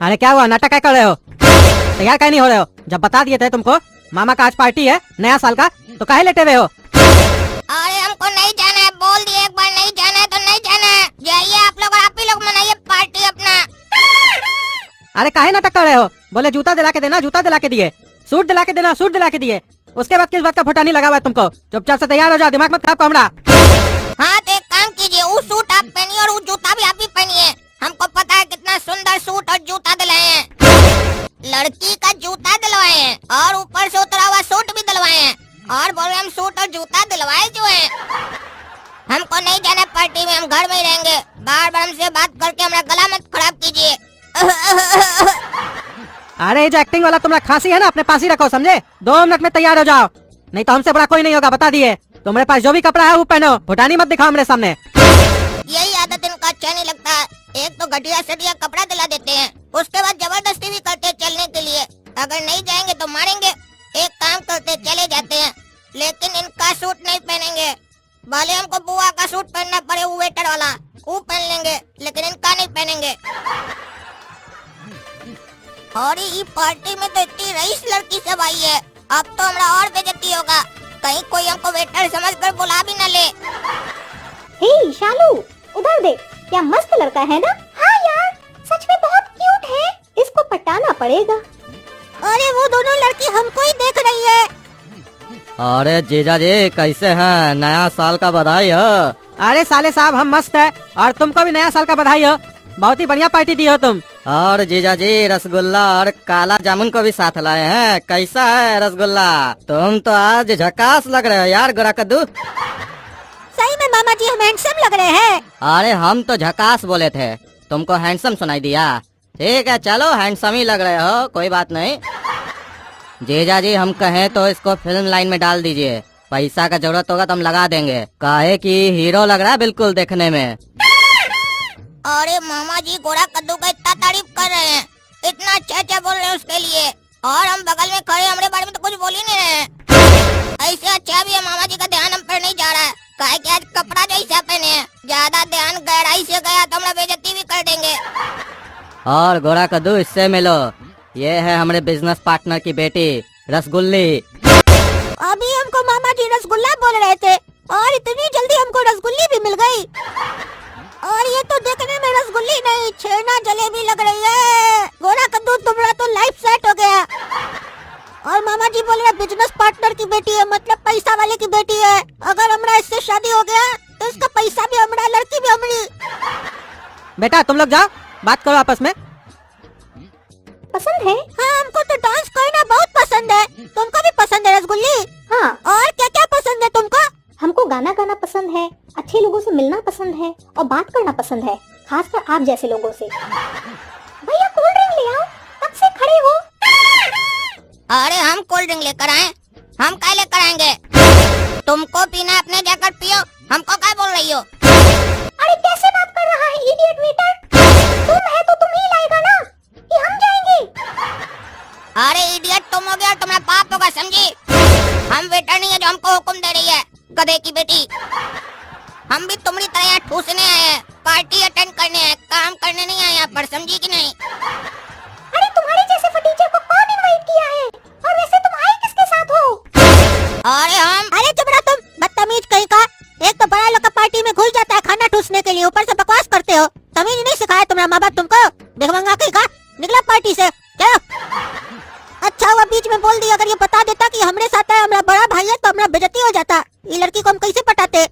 अरे क्या हुआ, नाटक क्या कर रहे हो? तैयार क्या नहीं हो रहे हो? जब बता दिए थे तुमको मामा का आज पार्टी है नया साल का, तो काहे लेटे हुए हो? अरे हमको नहीं जाना है, बोल दिए एक बार नहीं जाना है तो नहीं जाना है। जाइए आप लोग और आप ही लोग मनाइए पार्टी अपना। अरे काहे नाटक कर रहे हो? बोले जूता दिला के देना, जूता दिला के दिए। सूट दिला के देना, सूट दिला के दिए। उसके बाद किस बात का फुटानी लगा हुआ है तुमको? चुपचाप से तैयार हो जाओ, दिमाग मत खराब करो हमरा। हाँ तो एक काम कीजिए, वो सूट आप पहनिए और वो जूता भी आप ही पहनिए। हमको पता है कितना सुंदर सूट और जूता दिलाए हैं। लड़की का जूता दिलवाए हैं और ऊपर से उतरा हुआ सूट भी दिलवाए हैं और बोल रहे हम सूट और जूता दिलवाए जो है। हमको नहीं जाना पार्टी में, हम घर में ही रहेंगे। बार बार हमसे बात करके हमारा गला मत खराब कीजिए। अरे जो एक्टिंग वाला तुम्हारा खांसी है ना, अपने पास ही रखो, समझे? 2 मिनट में तैयार हो जाओ, नहीं तो हमसे बड़ा कोई नहीं होगा, बता दिए। तुम्हारे पास जो भी कपड़ा है वो पहनो, फुटानी मत दिखाओ मेरे सामने। यही आदत इनका अच्छा नहीं लगता। एक तो घटिया सटिया कपड़ा दिला देते हैं, उसके बाद जबरदस्ती भी करते हैं चलने के लिए। अगर नहीं जाएंगे तो मारेंगे। एक काम करते चले जाते हैं, लेकिन इनका सूट नहीं पहनेंगे। भले हमको बुआ का सूट पहनना पड़े, वो वेटर वाला वो पहन लेंगे, लेकिन इनका नहीं पहनेंगे। और ये पार्टी में तो इतनी रईस लड़की सब आई है, अब तो हमारा और बेइज्जती होगा। कहीं कोई हमको वेटर समझकर बुला भी न ले। हे शालू, उधर देख, क्या मस्त लड़का है ना? हाँ यार, सच में बहुत क्यूट है, इसको पटाना पड़ेगा। अरे वो दोनों लड़की हमको ही देख रही है। अरे जीजा जी कैसे हैं? नया साल का बधाई हो। अरे साले साहब हम मस्त है, और तुमको भी नया साल का बधाई हो। बहुत ही बढ़िया पार्टी दी हो तुम। और जीजा जी रसगुल्ला और काला जामुन को भी साथ लाए हैं। कैसा है रसगुल्ला? तुम तो आज झकास लग रहे हो यार, गोरा कद्दू। सही में मामा जी हम हैंडसम लग रहे हैं। अरे हम तो झकास बोले थे, तुमको हैंडसम सुनाई दिया। ठीक है चलो, हैंडसम ही लग रहे हो, कोई बात नहीं। जीजा जी हम कहें तो इसको फिल्म लाइन में डाल दीजिए, पैसा का जरूरत होगा तो हम लगा देंगे। काहे कि हीरो लग रहा है बिल्कुल देखने में। अरे मामा जी गोरा कद्दू का इतना तारीफ कर रहे हैं, इतना अच्छा बोल रहे हैं उसके लिए, और हम बगल में खड़े हमारे बारे में तो कुछ बोल ही नहीं रहे। ऐसे अच्छा भी है, मामा जी का ध्यान हम पर नहीं जा रहा है। काहे कि आज कपड़ा जो ऐसा पहने हैं, ज्यादा ध्यान गहराई से गया तो हमारा बेइज्जती भी कर देंगे। और गोरा कद्दू इससे मिलो, ये है हमारे बिजनेस पार्टनर की बेटी रसगुल्ली। अभी हमको मामा जी रसगुल्ला बोल रहे थे और इतनी जल्दी हमको रसगुल्ली भी मिल गई। और ये तो देखने में रसगुल्ली नहीं, छेना जलेबी लग रही है। गोरा कद्दू तुम्हारा तो लाइफ सेट हो गया। और मामा जी बोल रहे बिजनेस पार्टनर की बेटी है, मतलब पैसा वाले की बेटी है। अगर हमारा इससे शादी हो गया तो इसका पैसा भी हमारा, लड़की भी हमारी। बेटा तुम लोग जाओ, बात करो आपस में। पसंद है? हाँ हमको तो डांस करना बहुत पसंद है। तुमको भी पसंद है रसगुल्ली? हाँ। और क्या क्या पसंद है तुमको? हमको गाना गाना पसंद है, अच्छे लोगों से मिलना पसंद है और बात करना पसंद है, खासकर आप जैसे लोगों से। भैया कोल्ड ड्रिंक ले आओ, कब से खड़े हो? अरे हम कोल्ड ड्रिंक लेकर आए, हम क्या लेकर आएंगे? तुमको पीना अपने जाकर पियो, हमको क्या बोल रही हो? अरे कैसे बात कर रहा है इडियट वेटर? तुम है तो तुम ही लाएगा ना, कि हम जाएंगे? अरे इडियट तुम हो गया और तुम्हारा बाप होगा, समझी? हम वेटर नहीं है जो हमको हुक्म दे रही है, गधे की बेटी। हम भी तुम्हारी तरह यहाँ ठूसने आए हैं, पार्टी अटेंड करने हैं, काम करने नहीं आए यहाँ पर, समझी कि नहीं? अरे तुम्हारे जैसे फटीचर को कौन इनवाइट किया है? और वैसे तुम आए किसके साथ हो? अरे चुप रहो तुम, बदतमीज कहीं का। एक तो बड़ा लोग का पार्टी में घुस जाता है खाना ठूसने के लिए, ऊपर से बकवास करते हो। तमीज नहीं सिखाया तुम्हारा माँ बाप तुमको? भिखमंगा कहीं का, निकला पार्टी से, चलो। अच्छा हुआ बीच में बोल दिया, अगर ये बता देता कि हमरे साथ है, हमारा बड़ा भाई है, तो हमारा बेइज्जती हो जाता। ये लड़की को हम कैसे पटाते?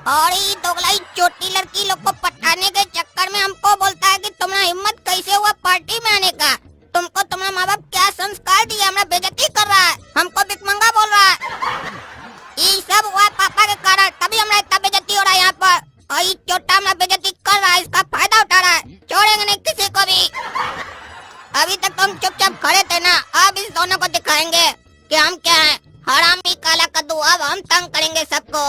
और ये दोगलाई छोटी लड़की लोग को पटाने के चक्कर में हमको बोलता है कि तुम्हारा हिम्मत कैसे हुआ पार्टी में आने का? तुमको तुम्हारा माँ बाप क्या संस्कार दिया? हमारा बेइज्जती कर रहा है, हमको भिखमंगा बोल रहा है। ये सब हुआ पापा के कारण, तभी हमारा इतना बेइज्जती हो रहा है यहाँ पर। और ये छोटा हमारा बेइज्जती कर रहा है, इसका फायदा उठा रहा है। छोड़ेंगे नहीं किसी को भी। अभी तक तो हम चुपचाप खड़े थे ना, अब इस दोनों को दिखाएंगे कि हम क्या हैं, हरामी काला कद्दू। अब हम तंग करेंगे सबको।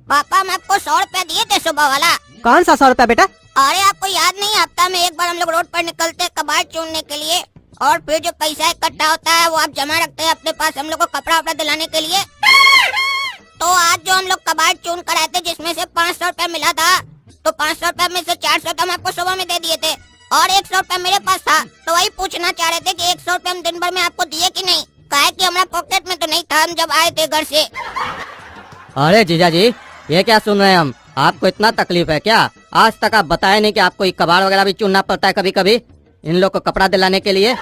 पापा मैं आपको 100 रुपया दिए थे सुबह वाला। कौन सा 100 रुपया बेटा? अरे आपको याद नहीं, हफ्ता में एक बार हम लोग रोड पर निकलते हैं कबाड़ चुनने के लिए, और फिर जो पैसा इकट्ठा होता है वो आप जमा रखते हैं अपने पास हम लोग को कपड़ा वपड़ा दिलाने के लिए। तो आज जो हम लोग कबाड़ चुन कर आए थे, जिसमें से 500 रुपया मिला था, तो 500 रुपया में से 400 तो हम आपको सुबह में दे दिए थे, और 100 रुपया मेरे पास था, तो वही पूछना चाह रहे थे कि 100 रुपया हम दिन भर में आपको दिए कि नहीं। काहे कि हमारा पॉकेट में तो नहीं था हम जब आए थे घर से। अरे जीजा जी, ये क्या सुन रहे हैं हम? आपको इतना तकलीफ है क्या? आज तक आप बताए नहीं कि आपको ये कबाड़ वगैरह भी चुनना पड़ता है कभी कभी इन लोग को कपड़ा दिलाने के लिए।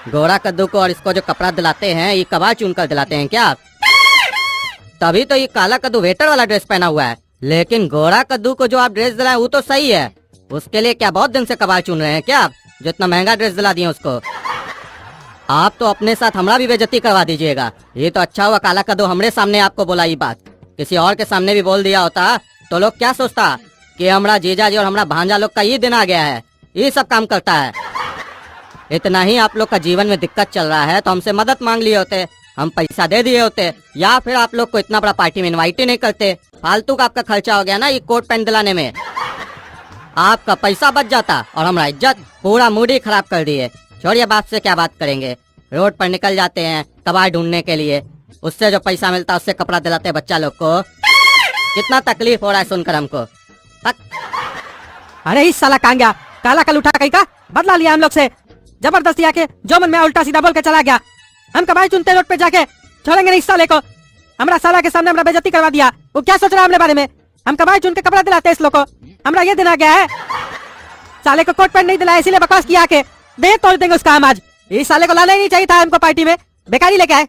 गोरा कद्दू को और इसको जो कपड़ा दिलाते हैं ये कबाड़ चुन कर दिलाते हैं क्या आप? तभी तो ये काला कद्दू वेटर वाला ड्रेस पहना हुआ है, लेकिन गोरा कद्दू को जो आप ड्रेस दिलाए वो तो सही है। उसके लिए क्या बहुत दिन से कबाड़ चुन रहे हैं क्या आप, जो इतना महंगा ड्रेस दिला दिए उसको? आप तो अपने साथ हमारा भी बेइज्जती करवा दीजिएगा। ये तो अच्छा हुआ काला कद्दू हमरे सामने आपको बोला ये बात, किसी और के सामने भी बोल दिया होता तो लोग क्या सोचता कि हमारा जीजा जी और हमारा भांजा लोग का ये दिन आ गया है, ये सब काम करता है। इतना ही आप लोग का जीवन में दिक्कत चल रहा है तो हमसे मदद मांग लिए होते, हम पैसा दे दिए होते, या फिर आप लोग को इतना बड़ा पार्टी में इनवाइट ही नहीं करते। फालतू का आपका खर्चा हो गया ना ये कोट पैंट दिलाने में। आपका पैसा बच जाता और हमारा इज्जत, पूरा मूड ही खराब कर दिए। छोड़िए, बाप से क्या बात करेंगे। रोड पर निकल जाते हैं कबाड़ ढूंढने के लिए, उससे जो पैसा मिलता है उससे कपड़ा दिलाते बच्चा लोग को। कितना तकलीफ हो रहा है सुनकर हमको। अरे इस साला कहाँ गया? काला कल उठा कहीं का बदला लिया हम लोग से, जबरदस्ती आके जो मन में उल्टा सीधा बोल के चला गया। हम कबाड़ चुनते रोड पे जाके छोड़ेंगे नहीं इस साले को। हमारा साला के सामने हमारा बेइज्जती करवा दिया। वो क्या सोच रहा है हमरे बारे में? हम कबाड़ चुन के कपड़ा दिलाते इस लोग को, हमारा ये दिन आ गया है। साले को कोट पैंट नहीं दिलाया इसीलिए बकवास किया के दे तोड़ देंगे उसका हम आज। इस साले को लाना ही नहीं चाहिए था हमको पार्टी में, बेकारी लेके आए।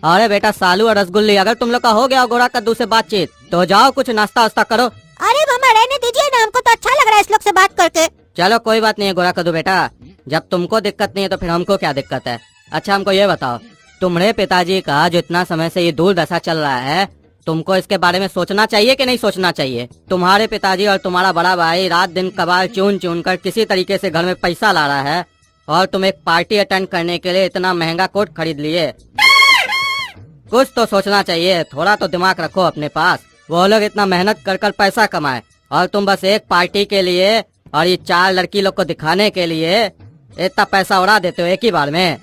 अरे बेटा सालू और रसगुल्ली, अगर तुम लोग का हो गया गोरा कद्दू से बातचीत तो जाओ कुछ नाश्ता वास्ता करो। अरे मामा रहने दीजिए ना, हमको तो अच्छा लग रहा है इस लोग से बात करके। चलो कोई बात नहीं है गोरा कद्दू बेटा, जब तुमको दिक्कत नहीं है तो फिर हमको क्या दिक्कत है। अच्छा हमको ये बताओ, तुम्हारे पिताजी का जो इतना समय से ये दुर्दशा चल रहा है, तुमको इसके बारे में सोचना चाहिए कि नहीं सोचना चाहिए? तुम्हारे पिताजी और तुम्हारा बड़ा भाई रात दिन कबाड़ चुन चुन कर किसी तरीके से घर में पैसा ला रहा है, और तुम एक पार्टी अटेंड करने के लिए इतना महंगा कोट खरीद लिए। कुछ तो सोचना चाहिए, थोड़ा तो दिमाग रखो अपने पास। वो लोग इतना मेहनत कर कर पैसा कमाए और तुम बस एक पार्टी के लिए और ये 4 लड़की लोग को दिखाने के लिए इतना पैसा उड़ा देते हो एक ही बार में।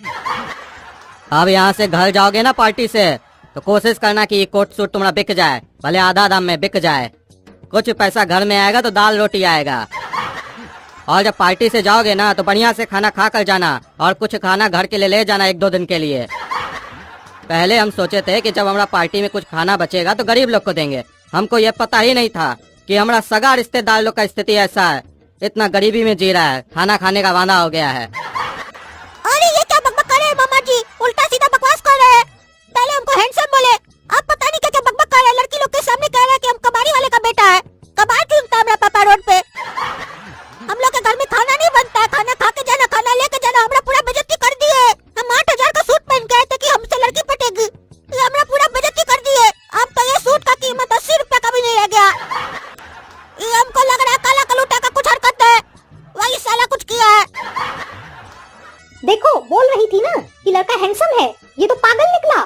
अब यहाँ से घर जाओगे ना पार्टी से तो कोशिश करना कि ये कोट सूट तुम्हारा बिक जाए, भले आधा दाम में बिक जाए। कुछ पैसा घर में आएगा तो दाल रोटी आएगा। और जब पार्टी से जाओगे ना तो बढ़िया से खाना खा कर जाना, और कुछ खाना घर के लिए ले जाना 1-2 दिन के लिए। पहले हम सोचे थे कि जब हमारा पार्टी में कुछ खाना बचेगा तो गरीब लोग को देंगे। हमको ये पता ही नहीं था कि हमारा सगा रिश्तेदार लोग का स्थिति ऐसा है, इतना गरीबी में जी रहा है, खाना खाने का वादा हो गया है। अरे ये क्या बकबक कर रहे हैं मामा जी, उल्टा सीधा बकवास कर रहे हैं। पहले हमको हैंडसम बोले, अब पता नहीं क्या क्या बकबक कर रहे हैं। लड़की लोग के सामने कह रहे हैं कि हम कबाड़ी वाले का बेटा है, कबाड़ चुनता है मेरा पापा रोड पे। हम लोग के घर में खाना नहीं बनता है, खाना खा के जाना, खाना लेके जाना। हमारा पूरा बेइज्जती कर दिए। हम 8,000 का सूट पहन के आए थे कि हमसे लड़की पटेगी, ये हमारा पूरा बेइज्जती कर दिए। अब तो ये सूट का कीमत 80 रुपया का भी नहीं रह गया। ये हमको लग रहा है काला कलूटा का कुछ हरकत है, वही साला कुछ किया है। देखो बोल रही थी ना कि लड़का हैंडसम है, ये तो पागल निकला।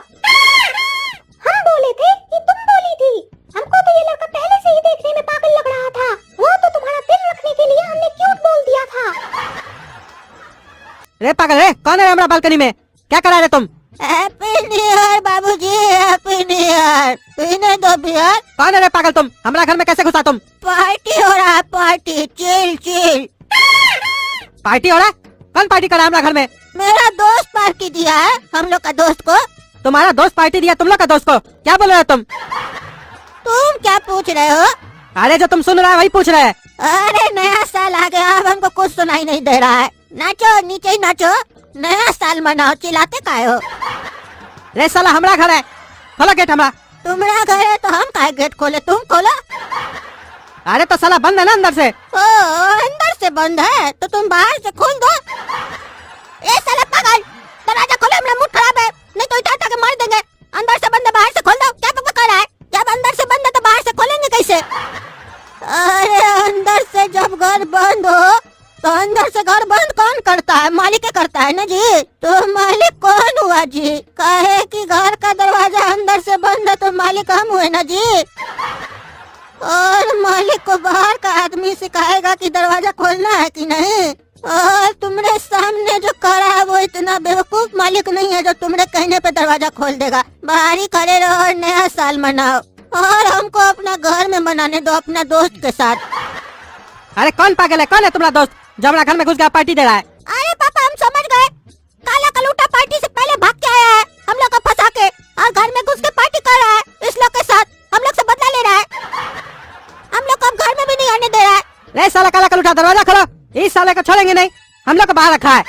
हम बोले थे कि तुम बोली थी। हमको तो ये लड़का पहले से ही देखने में पागल लग रहा था, वो तो तुम्हारा दिल रखने के लिए हमने क्यूट बोल दिया था। रे पागल रे, कौन है हमारा बालकनी में? क्या करा रहे तुम? हैप्पी न्यू ईयर बाबूजी, हैप्पी न्यू ईयर। पीने दो बियर। कौन है रे पागल तुम? हमारा घर में कैसे घुसा तुम? पार्टी हो रहा है, पार्टी, चिल चिल। पार्टी हो रहा है? कौन पार्टी करा हमारा घर में? मेरा दोस्त पार्टी दिया है हम लोग का दोस्त को। तुम्हारा दोस्त पार्टी दिया तुम लोग का दोस्त को? क्या बोल रहे हो तुम? तुम क्या पूछ रहे हो? अरे जो तुम सुन रहे हो वही पूछ रहे हैं। अरे नया साल आ गया, अब हमको कुछ सुनाई नहीं दे रहा है। नाचो, नीचे ही नाचो, नया साल मनाओ, चिल्लाते काहे हो? रे साला हमारा घर है, खोलो गेट हमारा। तुम्हारा घर है तो हम काहे गेट खोले, तुम खोलो। अरे तो साला बंद है ना अंदर से। ओ अंदर से बंद है तो तुम बाहर से खोल दो। ए साला पागल, दरवाजा खोलो, हमारा मूड खराब है, नहीं तो इधर तक मार देंगे। अंदर से बंद है, बाहर से खोल दो। क्या बकबक कर रहा है? जब अंदर से बंद है तो बाहर से खोलेंगे कैसे? अरे अंदर से जब घर बंद हो तो अंदर से घर बंद कौन करता है? मालिक करता है ना जी। तो मालिक कौन हुआ जी? कहे कि घर का दरवाजा अंदर से बंद है तो मालिक हम हुए ना जी। और मालिक को बाहर का आदमी सिखाएगा कि दरवाजा खोलना है कि नहीं। और तुम्हारे सामने जो खड़ा है वो इतना बेवकूफ मालिक नहीं है जो तुम्हारे कहने पे दरवाजा खोल देगा। बाहर ही खड़े रहो और नया साल मनाओ, और हमको अपना घर में मनाने दो अपना दोस्त के साथ। अरे कौन पागल है, कौन है तुम्हारा दोस्त जो हमारा घर में घुस गया पार्टी दे रहा है? अरे पापा हम समझ गए, काला कलूटा पार्टी से पहले भाग के आया है हम लोग को फंसा के, और घर में घुस के पार्टी कर रहा है इस लोग के साथ, हम लोग से बदला ले रहा है, हम लोग को अब घर में भी नहीं आने दे रहा है। रे साला काला कलूटा, दरवाजा खोलो, इस साले को छोड़ेंगे नहीं, हम लोग को बाहर रखा है।